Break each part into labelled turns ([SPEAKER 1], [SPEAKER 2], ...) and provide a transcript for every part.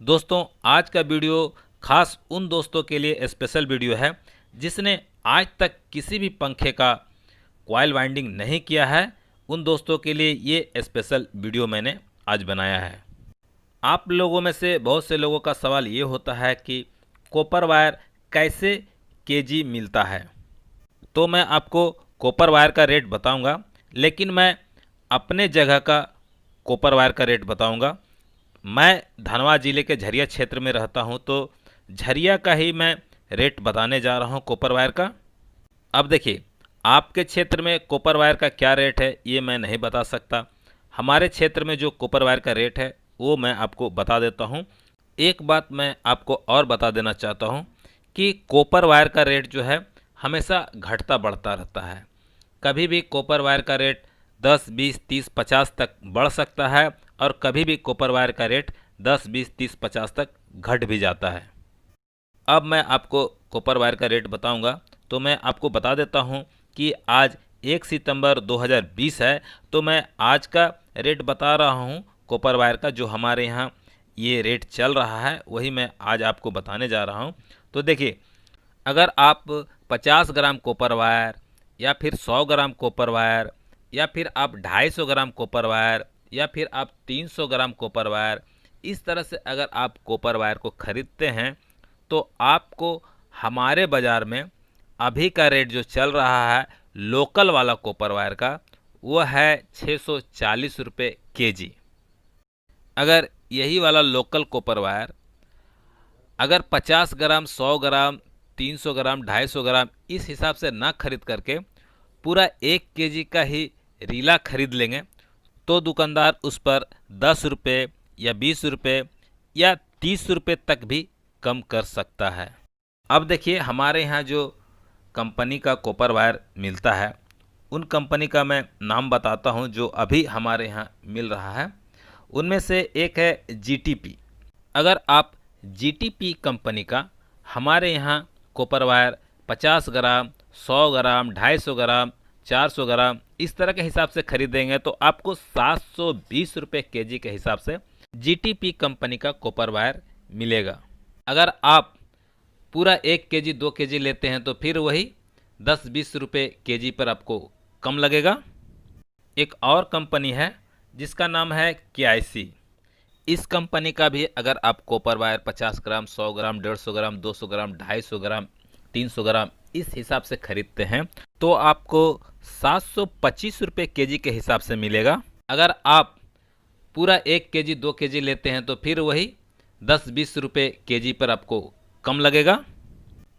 [SPEAKER 1] दोस्तों आज का वीडियो खास उन दोस्तों के लिए स्पेशल वीडियो है जिसने आज तक किसी भी पंखे का कॉइल वाइंडिंग नहीं किया है। उन दोस्तों के लिए ये स्पेशल वीडियो मैंने आज बनाया है। आप लोगों में से बहुत से लोगों का सवाल ये होता है कि कॉपर वायर कैसे केजी मिलता है। तो मैं आपको कॉपर वायर का रेट बताऊंगा, लेकिन मैं अपने जगह का कॉपर वायर का रेट बताऊंगा। मैं धनबाद ज़िले के झरिया क्षेत्र में रहता हूं, तो झरिया का ही मैं रेट बताने जा रहा हूं कॉपर वायर का। अब देखिए, आपके क्षेत्र में कॉपर वायर का क्या रेट है ये मैं नहीं बता सकता। हमारे क्षेत्र में जो कॉपर वायर का रेट है वो मैं आपको बता देता हूं। एक बात मैं आपको और बता देना चाहता हूं कि कॉपर वायर का रेट जो है हमेशा घटता बढ़ता रहता है। कभी भी कॉपर वायर का रेट 10, 20, 30, 50 तक बढ़ सकता है और कभी भी कॉपर वायर का रेट 10, 20, 30, 50 तक घट भी जाता है। अब मैं आपको कॉपर वायर का रेट बताऊंगा, तो मैं आपको बता देता हूं कि आज 1 सितंबर 2020 है, तो मैं आज का रेट बता रहा हूं कॉपर वायर का। जो हमारे यहाँ ये रेट चल रहा है वही मैं आज आपको बताने जा रहा हूं। तो देखिए, अगर आप 50 ग्राम कॉपर वायर या फिर 100 ग्राम कॉपर वायर या फिर आप 250 ग्राम कॉपर वायर या फिर आप 300 ग्राम कॉपर वायर, इस तरह से अगर आप कॉपर वायर को खरीदते हैं तो आपको हमारे बाज़ार में अभी का रेट जो चल रहा है लोकल वाला कॉपर वायर का, वो है 640 रुपये केजी। अगर यही वाला लोकल कॉपर वायर अगर 50 ग्राम, 100 ग्राम, 300 ग्राम, 250 ग्राम इस हिसाब से ना खरीद करके पूरा 1 केजी का ही रीला खरीद लेंगे तो दुकानदार उस पर 10 रुपये या 20 रुपये या 30 रुपये तक भी कम कर सकता है। अब देखिए, हमारे यहाँ जो कंपनी का कॉपर वायर मिलता है उन कंपनी का मैं नाम बताता हूँ जो अभी हमारे यहाँ मिल रहा है। उनमें से एक है जीटीपी। अगर आप जीटीपी कंपनी का हमारे यहाँ कॉपर वायर 50 ग्राम, 100 ग्राम, 250 ग्राम, 400 ग्राम इस तरह के हिसाब से खरीदेंगे तो आपको 720 रुपये केजी के हिसाब से जीटीपी कंपनी का कॉपर वायर मिलेगा। अगर आप पूरा 1 केजी 2 केजी लेते हैं तो फिर वही 10-20 रुपये केजी पर आपको कम लगेगा। एक और कंपनी है जिसका नाम है केआईसी। इस कंपनी का भी अगर आप कॉपर वायर 50 ग्राम, 100 ग्राम, 150 ग्राम, 200 ग्राम, 250 ग्राम, 300 ग्राम इस हिसाब से खरीदते हैं तो आपको 725 रुपये केजी के हिसाब से मिलेगा। अगर आप पूरा 1 केजी 2 केजी लेते हैं तो फिर वही 10-20 रुपये केजी पर आपको कम लगेगा।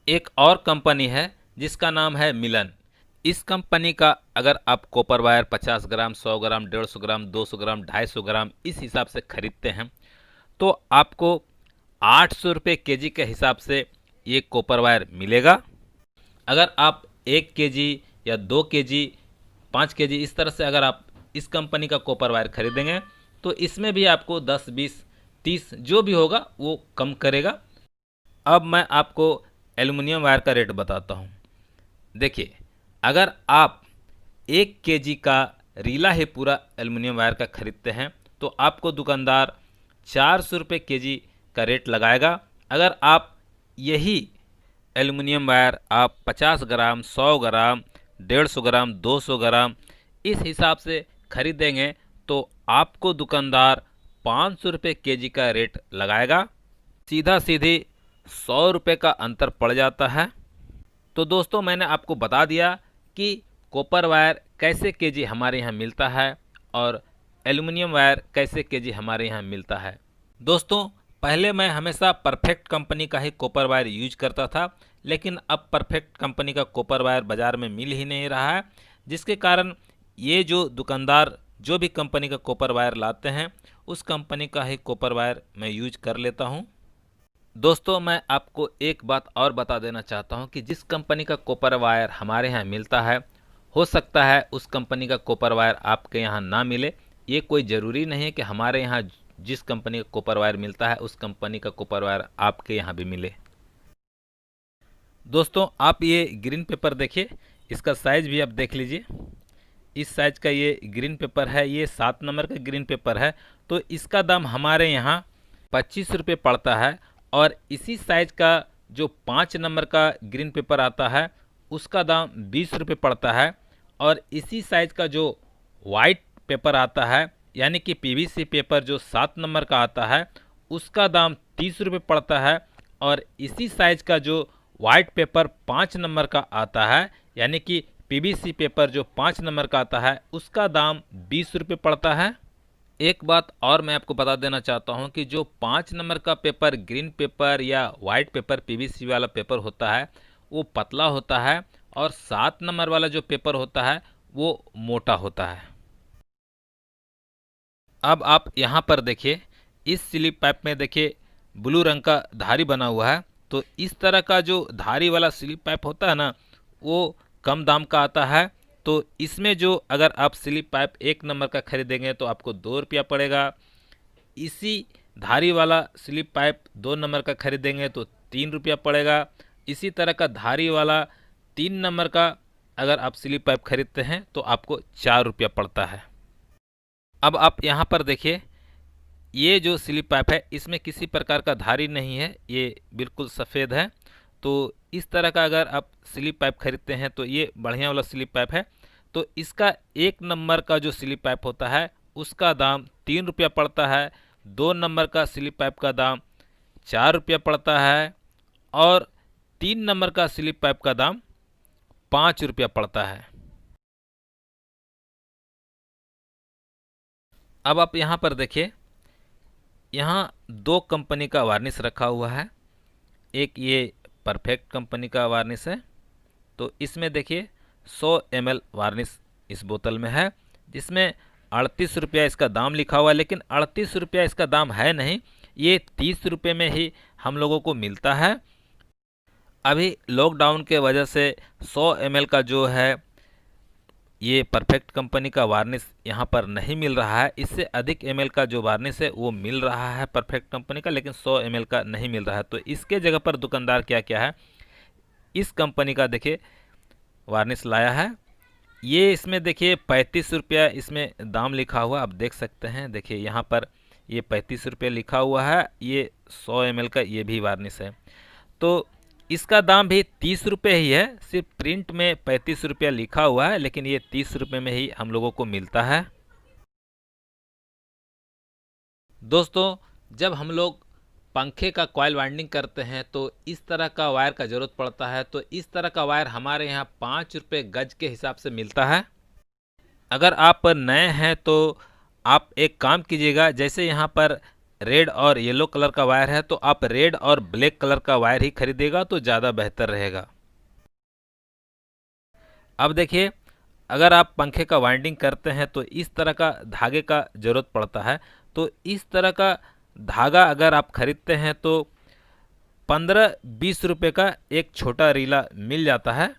[SPEAKER 1] एक और कंपनी है जिसका नाम है मिलन। इस कंपनी का अगर आप कॉपर वायर 50 ग्राम, 100 ग्राम, 150 ग्राम, 200 ग्राम, 250 ग्राम इस हिसाब से खरीदते हैं तो आपको 800 रुपये केजी के हिसाब से ये कॉपर वायर मिलेगा। अगर आप 1 केजी या 2 केजी, 5 केजी इस तरह से अगर आप इस कंपनी का कॉपर वायर खरीदेंगे तो इसमें भी आपको 10, 20, 30 जो भी होगा वो कम करेगा। अब मैं आपको एल्युमिनियम वायर का रेट बताता हूँ। देखिए, अगर आप 1 केजी का रीला ही पूरा एल्युमिनियम वायर का खरीदते हैं तो आपको दुकानदार 400 रुपये केजी का रेट लगाएगा। अगर आप यही एल्युमिनियम वायर आप 50 ग्राम, 100 ग्राम, 150 ग्राम, 200 ग्राम इस हिसाब से खरीदेंगे तो आपको दुकानदार 500 रुपये केजी का रेट लगाएगा। सीधा सीधी 100 रुपये का अंतर पड़ जाता है। तो दोस्तों, मैंने आपको बता दिया कि कॉपर वायर कैसे केजी हमारे यहाँ मिलता है और एल्युमिनियम वायर कैसे केजी हमारे यहाँ मिलता है। दोस्तों, पहले मैं हमेशा परफेक्ट कंपनी का ही कॉपर वायर यूज करता था, लेकिन अब परफेक्ट कंपनी का कॉपर वायर बाज़ार में मिल ही नहीं रहा है, जिसके कारण ये जो दुकानदार जो भी कंपनी का कॉपर वायर लाते हैं उस कंपनी का ही कॉपर वायर मैं यूज कर लेता हूँ। दोस्तों, मैं आपको एक बात और बता देना चाहता हूं कि जिस कंपनी का कॉपर वायर हमारे यहाँ मिलता है हो सकता है उस कंपनी का कॉपर वायर आपके यहाँ ना मिले। ये कोई ज़रूरी नहीं है कि हमारे यहाँ जिस कंपनी का कॉपर वायर मिलता है उस कंपनी का कॉपर वायर आपके यहाँ भी मिले। दोस्तों, आप ये ग्रीन पेपर देखिए, इसका साइज़ भी आप देख लीजिए। इस साइज़ का ये ग्रीन पेपर है, ये 7 नंबर का ग्रीन पेपर है। तो इसका दाम हमारे यहाँ 25 रुपये पड़ता है। और इसी साइज का जो 5 नंबर का ग्रीन पेपर आता है उसका दाम 20 रुपये पड़ता है। और इसी साइज का जो वाइट पेपर आता है यानी कि पीवीसी पेपर जो 7 नंबर का आता है उसका दाम 30 रुपये पड़ता है। और इसी साइज का जो वाइट पेपर 5 नंबर का आता है यानी कि पीवीसी पेपर जो 5 नंबर का आता है उसका दाम 20 रुपये पड़ता है। एक बात और मैं आपको बता देना चाहता हूं कि जो 5 नंबर का पेपर ग्रीन पेपर या वाइट पेपर पीवीसी वाला पेपर होता है वो पतला होता है और 7 नंबर वाला जो पेपर होता है वो मोटा होता है। अब आप यहाँ पर देखिए, इस स्लिप पाइप में देखिए ब्लू रंग का धारी बना हुआ है। तो इस तरह का जो धारी वाला स्लिप पाइप होता है ना वो कम दाम का आता है। तो इसमें जो अगर आप स्लिप पाइप 1 नंबर का खरीदेंगे तो आपको 2 रुपया पड़ेगा। इसी धारी वाला स्लिप पाइप 2 नंबर का खरीदेंगे तो 3 रुपया पड़ेगा। इसी तरह का धारी वाला 3 नंबर का अगर आप स्लिप पाइप खरीदते हैं तो आपको 4 रुपया पड़ता है। अब आप यहाँ पर देखिए, ये जो स्लिप पाइप है इसमें किसी प्रकार का धारी नहीं है, ये बिल्कुल सफ़ेद है। तो इस तरह का अगर आप स्लिप पाइप खरीदते हैं तो ये बढ़िया वाला स्लिप पाइप है। तो इसका 1 नंबर का जो स्लिप पाइप होता है उसका दाम 3 रुपया पड़ता है। 2 नंबर का स्लिप पाइप का दाम 4 रुपया पड़ता है और 3 नंबर का स्लिप पाइप का दाम 5 रुपया पड़ता है। अब आप यहाँ पर देखिए, यहाँ 2 कंपनी का वार्निश रखा हुआ है। एक ये परफेक्ट कंपनी का वार्निश है। तो इसमें देखिए 100 ml वार्निश इस बोतल में है जिसमें 38 रुपया इसका दाम लिखा हुआ है। लेकिन 38 रुपया इसका दाम है नहीं, ये 30 रुपये में ही हम लोगों को मिलता है। अभी लॉकडाउन के वजह से 100 ml का जो है ये परफेक्ट कंपनी का वार्निश यहाँ पर नहीं मिल रहा है। इससे अधिक ml का जो वार्निश है वो मिल रहा है परफेक्ट कंपनी का, लेकिन 100 ml का नहीं मिल रहा है। तो इसके जगह पर दुकानदार क्या क्या है, इस कंपनी का देखिए वार्निश लाया है। ये इसमें देखिए 35 रुपया इसमें दाम लिखा हुआ, आप देख सकते हैं। देखिए यहाँ पर ये 35 रुपये लिखा हुआ है। ये 100 ml का ये भी वार्निश है। तो इसका दाम भी 30 रुपये ही है, सिर्फ प्रिंट में 35 रुपया लिखा हुआ है, लेकिन ये 30 रुपये में ही हम लोगों को मिलता है। दोस्तों, जब हम लोग पंखे का कॉइल वाइंडिंग करते हैं तो इस तरह का वायर का ज़रूरत पड़ता है। तो इस तरह का वायर हमारे यहाँ 5 रुपये गज के हिसाब से मिलता है। अगर आप नए हैं तो आप एक काम कीजिएगा, जैसे यहाँ पर रेड और येलो कलर का वायर है तो आप रेड और ब्लैक कलर का वायर ही खरीदेगा तो ज़्यादा बेहतर रहेगा। अब देखिए, अगर आप पंखे का वाइंडिंग करते हैं तो इस तरह का धागे का ज़रूरत पड़ता है। तो इस तरह का धागा अगर आप खरीदते हैं तो 15-20 रुपये का एक छोटा रीला मिल जाता है।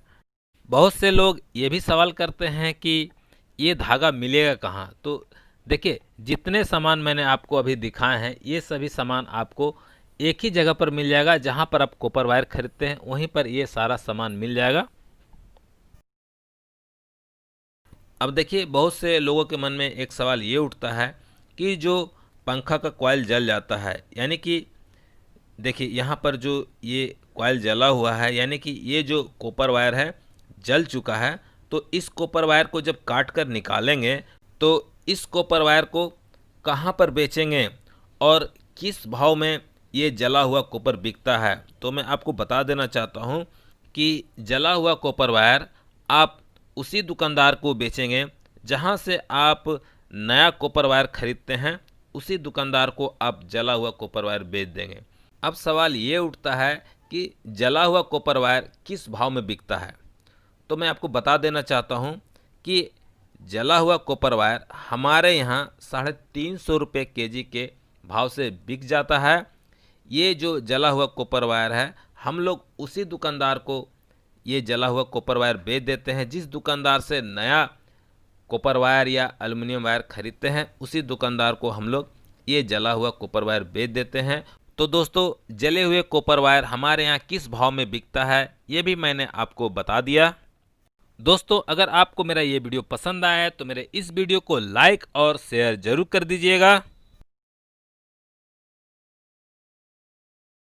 [SPEAKER 1] बहुत से लोग ये भी सवाल करते हैं कि ये धागा मिलेगा कहाँ। तो देखिए, जितने सामान मैंने आपको अभी दिखाए हैं ये सभी सामान आपको एक ही जगह पर मिल जाएगा। जहाँ पर आप कॉपर वायर खरीदते हैं वहीं पर ये सारा सामान मिल जाएगा। अब देखिए, बहुत से लोगों के मन में एक सवाल ये उठता है कि जो पंखा का कॉइल जल जाता है, यानी कि देखिए यहाँ पर जो ये कॉइल जला हुआ है यानी कि ये जो कॉपर वायर है जल चुका है। तो इस कॉपर वायर को जब काट कर निकालेंगे तो इस कॉपर वायर को कहाँ पर बेचेंगे और किस भाव में ये जला हुआ कॉपर बिकता है, तो मैं आपको बता देना चाहता हूँ कि जला हुआ कॉपर वायर आप उसी दुकानदार को बेचेंगे जहाँ से आप नया कॉपर वायर खरीदते हैं, उसी दुकानदार को आप जला हुआ कॉपर वायर बेच देंगे। अब सवाल ये उठता है कि जला हुआ कॉपर वायर किस भाव में बिकता है। तो मैं आपको बता देना चाहता हूँ कि जला हुआ कॉपर वायर हमारे यहाँ 350 रुपये केजी के भाव से बिक जाता है। ये जो जला हुआ कॉपर वायर है हम लोग उसी दुकानदार को ये जला हुआ कॉपर वायर बेच देते हैं। जिस दुकानदार से नया कॉपर वायर या एल्युमिनियम वायर खरीदते हैं उसी दुकानदार को हम लोग ये जला हुआ कॉपर वायर बेच देते हैं। तो दोस्तों, जले हुए कॉपर वायर हमारे यहाँ किस भाव में बिकता है ये भी मैंने आपको बता दिया। दोस्तों, अगर आपको मेरा ये वीडियो पसंद आया है तो मेरे इस वीडियो को लाइक और शेयर ज़रूर कर दीजिएगा।